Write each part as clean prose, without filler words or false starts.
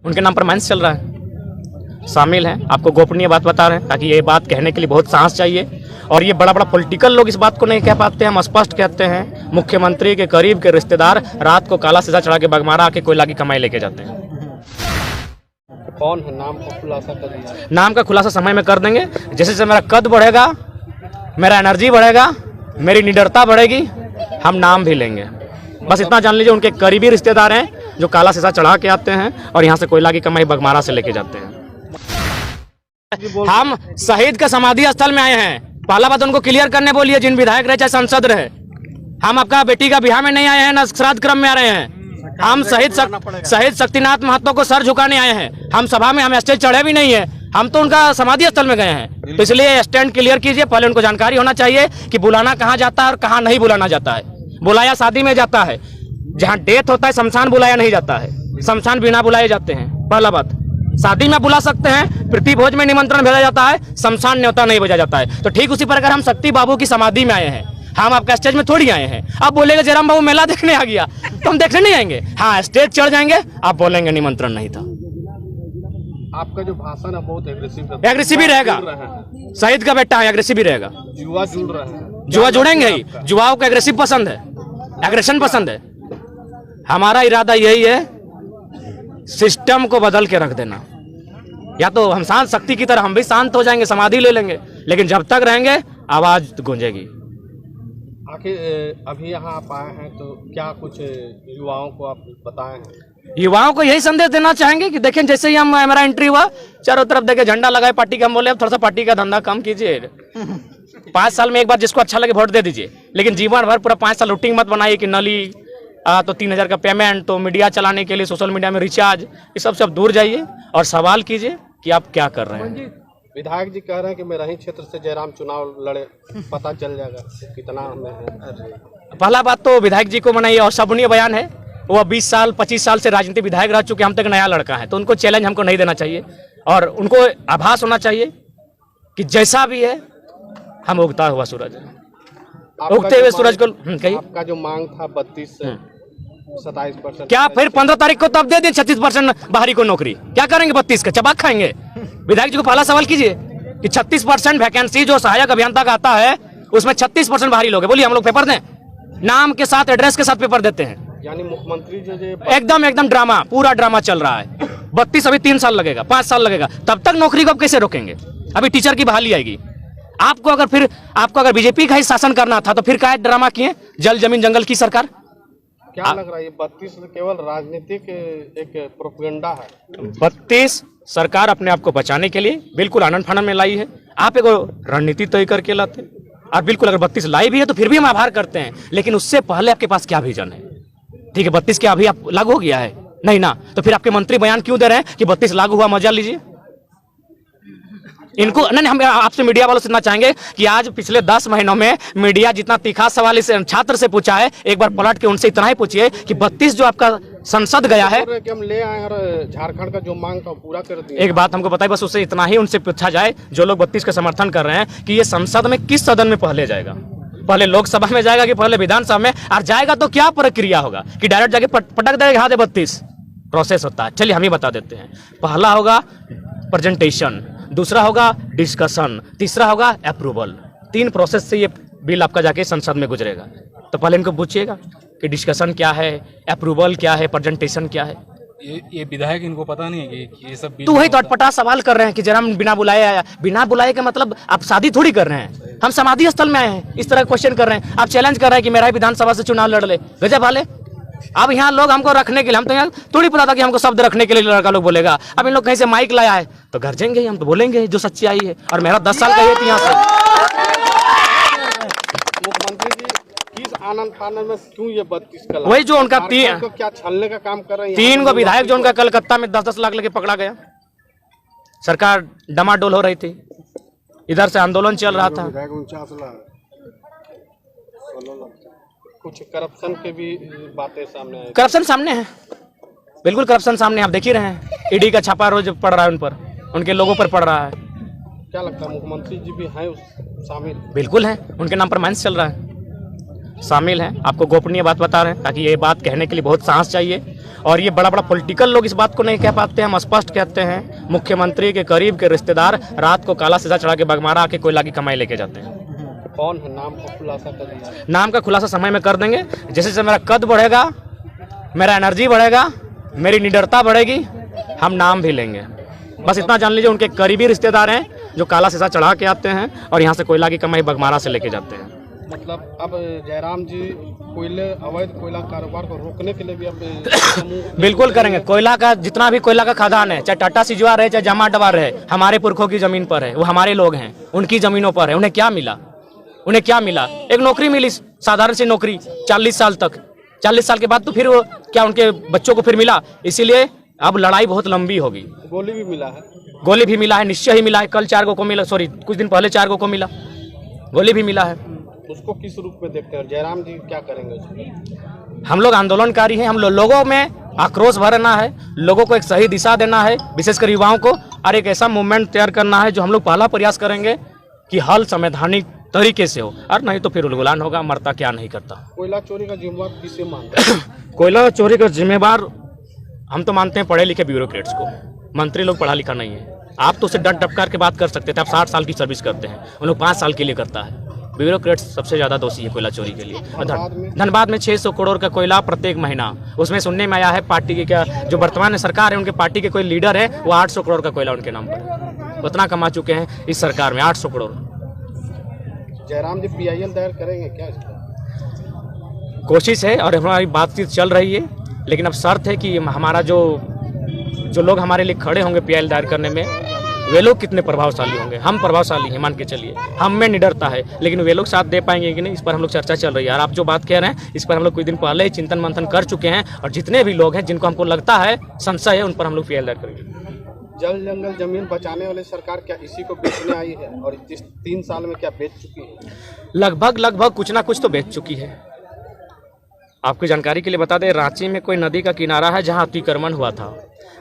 उनके नाम पर माइंस चल रहा है, शामिल हैं। आपको गोपनीय बात बता रहे हैं ताकि ये बात कहने के लिए बहुत साहस चाहिए। और ये बड़ा बड़ा पॉलिटिकल लोग इस बात को नहीं कह पाते हैं। हम स्पष्ट कहते हैं, मुख्यमंत्री के करीब के रिश्तेदार रात को काला शीशा चढ़ा के बगमारा आके कोयला की कमाई लेके जाते हैं। कौन है, नाम का खुलासा कर दीजिए। नाम का खुलासा समय में कर देंगे। जैसे जैसे मेरा कद बढ़ेगा, मेरा एनर्जी बढ़ेगा, मेरी निडरता बढ़ेगी, हम नाम भी लेंगे। बस इतना जान लीजिए, उनके करीबी रिश्तेदार हैं जो काला शीशा चढ़ा के आते हैं और यहाँ से कोयला की कमाई बगमारा से लेके जाते हैं। हम शहीद के समाधि स्थल में आए हैं। पहला बात उनको क्लियर करने बोलिए, जिन विधायक रहे चाहे सांसद रहे। हम आपका बेटी का बिहार में नहीं आए हैं, न श्राद्ध क्रम में आ रहे हैं। हम शहीद शक्तिनाथ महतो को सर झुकाने आए हैं। हम सभा में हम स्टेज चढ़े भी नहीं है, हम तो उनका समाधि स्थल में गए हैं। तो इसलिए स्टैंड क्लियर कीजिए। पहले उनको जानकारी होना चाहिए कि बुलाना कहाँ जाता है और कहाँ नहीं बुलाना जाता है। बुलाया शादी में जाता है, जहाँ डेथ होता है शमशान बुलाया नहीं जाता है, शमशान बिना बुलाए जाते हैं। पहला बात, शादी में बुला सकते हैं, प्रीति भोज में निमंत्रण भेजा जाता है, शमशान न्योता नहीं भेजा जाता है। तो ठीक उसी प्रकार हम शक्ति बाबू की समाधि में आए हैं, हम आपका स्टेज में थोड़ी आए हैं। आप बोलेंगे जयराम बाबू मेला देखने आ गया, तो हम देखने नहीं आएंगे। हाँ, स्टेज चढ़ जाएंगे, आप बोलेंगे निमंत्रण नहीं था। आपका जो भाषण है बहुत एग्रेसिव ही रहेगा। शहीद का बेटा है, एग्रेसिव ही रहेगा। युवा जुड़ रहे हैं, जुआ जुड़ेंगे ही। जुआओं को एग्रेसिव पसंद है, एग्रेशन पसंद है। हमारा इरादा यही है, सिस्टम को बदल के रख देना। या तो हम शांत शक्ति की तरह हम भी शांत हो जाएंगे, समाधि ले लेंगे, लेकिन जब तक रहेंगे आवाज गूंजेगी। आखिर अभी यहाँ आप आए हैं तो क्या कुछ युवाओं को आप बताए हैं? युवाओं को यही संदेश देना चाहेंगे कि देखें, जैसे ही हमारा एंट्री हुआ, चारों तरफ देखे झंडा लगाए पार्टी का। हम बोले अब थोड़ा सा पार्टी का धंधा कम कीजिए। 5 साल में एक बार जिसको अच्छा लगे वोट दे दीजिए, लेकिन जीवन भर पूरा 5 साल रूटीन मत बनाइए कि नली तो 3000 का पेमेंट, तो मीडिया चलाने के लिए सोशल मीडिया में रिचार्ज, इस सब से अब दूर जाइए और सवाल कीजिए कि आप क्या कर रहे हैं। विधायक जी कह रहे हैं कि मेरा ही क्षेत्र से जयराम चुनाव लड़े, पता चल जाएगा कितना हमें है। पहला बात तो विधायक जी को मनाइए, और शबनीय बयान है। वो 20 साल 25 साल से राजनीतिक विधायक रह चुके, हम तक नया लड़का है, तो उनको चैलेंज हमको नहीं देना चाहिए। और उनको आभास होना चाहिए कि जैसा भी है हम उगता हुआ सूरज है, उगते हुए सूरज को। कहिए, आपका जो मांग था 32 से 27%, क्या फिर 15 तारीख को तब दे दें 36% बाहरी को नौकरी? क्या करेंगे 32 का चबाक खाएंगे? विधायक जी को पहला सवाल कीजिए कि 36% वैकेंसी जो सहायक अभियंता का आता है, उसमें 36% बाहरी लोग हैं। बोलिए हम लोग पेपर दें? नाम के साथ एड्रेस के साथ पेपर देते हैं। यानी मुख्यमंत्री जो एकदम ड्रामा, पूरा ड्रामा चल रहा है। 32 अभी 3 साल लगेगा, 5 साल लगेगा, तब तक नौकरी को आप कैसे रोकेंगे? अभी टीचर की बहाली आएगी। आपको अगर बीजेपी का ही शासन करना था तो फिर क्या ड्रामा किए? जल जमीन जंगल की सरकार। क्या लग रहा है ये 32 केवल राजनीतिक एक प्रोपेगेंडा है? 32 सरकार अपने आप को बचाने के लिए बिल्कुल आनंद फानन में लाई है। आप एक रणनीति तय करके लाते, और बिल्कुल अगर 32 लाई भी है तो फिर भी हम आभार करते हैं, लेकिन उससे पहले आपके पास क्या विजन है? ठीक है, 32 क्या अभी आप लागू हो गया है? नहीं ना, तो फिर आपके मंत्री बयान क्यों दे रहे हैं कि 32 लागू हुआ, मजा लीजिए। इनको नहीं, हम आपसे मीडिया वालों से इतना चाहेंगे कि आज पिछले 10 महीनों में मीडिया जितना तीखा सवाल इस छात्र से पूछा है, एक बार पलट के उनसे इतना ही पूछिए कि 32 जो आपका संसद गया है कि हम ले आए और झारखंड का जो मांग था पूरा कर दिया। एक बात हमको बताइए, बस उससे इतना ही उनसे पूछा जाए, जो लोग 32 का समर्थन कर रहे हैं, कि ये संसद में किस सदन में पहले जाएगा? पहले लोकसभा में जाएगा कि पहले विधानसभा में? और जाएगा तो क्या प्रक्रिया होगा कि डायरेक्ट जाके पटक देगा हाँ दे 32? प्रोसेस होता है, चलिए हम ही बता देते हैं। पहला होगा प्रेजेंटेशन, दूसरा होगा डिस्कशन, तीसरा होगा अप्रूवल। 3 प्रोसेस से ये बिल आपका जाके संसद में गुजरेगा। तो पहले इनको पूछिएगा कि डिस्कशन क्या है, अप्रूवल क्या है, प्रेजेंटेशन क्या है। ये विधायक इनको पता नहीं है कि ये सब तो वही तो अटपटा सवाल कर रहे हैं कि जरा हम बिना बुलाए आया। बिना बुलाए का मतलब आप शादी थोड़ी कर रहे हैं, हम समाधि स्थल में आए हैं, इस तरह क्वेश्चन कर रहे हैं। आप चैलेंज कर रहे हैं कि मेरा ही विधानसभा से चुनाव लड़ ले, गजब वाले। अब यहाँ लोग हमको रखने के लिए, हम तो यहाँ थोड़ी पता था कि हमको शब्द रखने के लिए लड़का लोग बोलेगा। अब इन लोग कहीं से माइक लाया है तो गरजेंगे ही, हम तो बोलेंगे जो सच्चाई है। और मेरा 10 साल का ये यहाँ से। मुख्यमंत्री जी किस आनंद फानन में क्यों ये 32 का? वही जो उनका क्या छलने का काम कर रहे हैं? 3 गो विधायक जो उनका कलकत्ता में 10-10 लाख लेके पकड़ा गया। सरकार डमाडोल हो रही थी, इधर से आंदोलन चल रहा था। कुछ करप्शन के भी बातें सामने आई। करप्शन सामने है, बिल्कुल करप्शन सामने, आप देख ही रहे हैं। ईडी का छापा रोज पड़ रहा है उन पर, उनके लोगों पर पड़ रहा है। क्या लगता है मुख्यमंत्री जी भी हैं शामिल? बिल्कुल है, उनके नाम पर माइंस चल रहा है। शामिल हैं। आपको गोपनीय बात बता रहे हैं ताकि ये बात कहने के लिए बहुत साहस चाहिए। और ये बड़ा बड़ा पॉलिटिकल लोग इस बात को नहीं कह पाते, हम स्पष्ट कहते हैं। मुख्यमंत्री के करीब के रिश्तेदार रात को काला शीशा चढ़ा के बगमारा आके कोयला की कमाई लेके जाते हैं। कौन है, नाम का खुलासा कर दीजिए। नाम का खुलासा समय में कर देंगे। जैसे जैसे मेरा कद बढ़ेगा, मेरा एनर्जी बढ़ेगा, मेरी निडरता बढ़ेगी, हम नाम भी लेंगे। बस इतना जान लीजिए, उनके करीबी रिश्तेदार हैं जो काला शीशा चढ़ा के आते हैं और यहाँ से कोयला की कमाई बगमारा से लेके जाते हैं। मतलब अब जयराम जी अवैध कोयला कारोबार को रोकने के लिए भी अब बिल्कुल करेंगे। कोयला का जितना भी कोयला का खदान है, चाहे टाटा सिजवा रहे चाहे जमा डबा रहे, हमारे पुरखों की जमीन पर है, वो हमारे लोग हैं, उनकी जमीनों पर है। उन्हें क्या मिला? उन्हें क्या मिला? एक नौकरी मिली, साधारण सी नौकरी 40 साल तक। 40 साल के बाद तो फिर वो क्या उनके बच्चों को फिर मिला? इसीलिए अब लड़ाई बहुत लंबी होगी। गोली भी मिला है। गोली भी मिला है, निश्चय ही मिला है। कल 4 को मिला, सॉरी कुछ दिन पहले 4 को मिला, गोली भी मिला है। उसको किस रूप में देखते हैं? जयराम जी क्या करेंगे उसमें? हम लोग आंदोलनकारी हैं। हम लोगों में आक्रोश भरना है, लोगों को एक सही दिशा देना है, विशेषकर युवाओं को, और एक ऐसा मूवमेंट तैयार करना है जो हम लोग पहला प्रयास करेंगे कि हल संवैधानिक तरीके से हो, और नहीं तो फिर उलगुलान होगा। मरता क्या नहीं करता। कोयला चोरी का जिम्मेवार किसे मानते हैं? कोयला चोरी का जिम्मेवार हम तो मानते हैं पढ़े लिखे ब्यूरोक्रेट्स को। मंत्री लोग पढ़ा लिखा नहीं है। आप तो उसे डट डपकार के बात कर सकते थे। आप 60 साल की सर्विस करते हैं, उन लोग 5 साल के लिए करता है। ब्यूरोक्रेट्स सबसे ज़्यादा दोषी है कोयला चोरी के लिए। धनबाद में 600 करोड़ का कोयला प्रत्येक महीना। उसमें सुनने में आया है पार्टी की क्या जो वर्तमान सरकार है, उनके पार्टी के कोई लीडर है, वो 800 करोड़ का कोयला उनके नाम पर है। उतना कमा चुके हैं इस सरकार में, 800 करोड़। जयराम जी PIL दायर करेंगे क्या इसका? कोशिश है और हमारी बातचीत चल रही है, लेकिन अब शर्त है कि हमारा जो लोग हमारे लिए खड़े होंगे PIL दायर करने में, वे लोग कितने प्रभावशाली होंगे। हम प्रभावशाली हैं, मान के चलिए, हम में निडरता है, लेकिन वे लोग साथ दे पाएंगे कि नहीं, इस पर हम लोग चर्चा चल रही है। और आप जो बात कह रहे हैं, इस पर हम लोग कुछ दिन पहले ही चिंतन मंथन कर चुके हैं, और जितने भी लोग हैं जिनको हमको लगता है संशय है, उन पर हम लोग PIL दायर करेंगे। जल जंगल जमीन बचाने वाली सरकार क्या इसी को बेचने आई है? और इस 3 साल में क्या बेच चुकी है? लगभग कुछ ना कुछ तो बेच चुकी है। आपकी जानकारी के लिए बता दें, रांची में कोई नदी का किनारा है जहां अतिक्रमण हुआ था।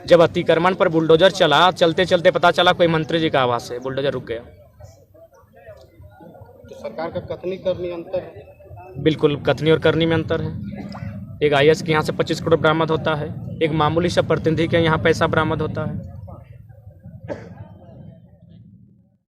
जब अतिक्रमण पर बुलडोजर चला, चलते चलते पता चला कोई मंत्री जी का आवास है, बुलडोजर रुक गया। तो सरकार का कथनी करनी अंतर है। बिल्कुल, कथनी और करनी में अंतर है। एक IAS के यहाँ से 25 करोड़ बरामद होता है, एक मामूली सा प्रतिनिधि के यहाँ पैसा बरामद होता है।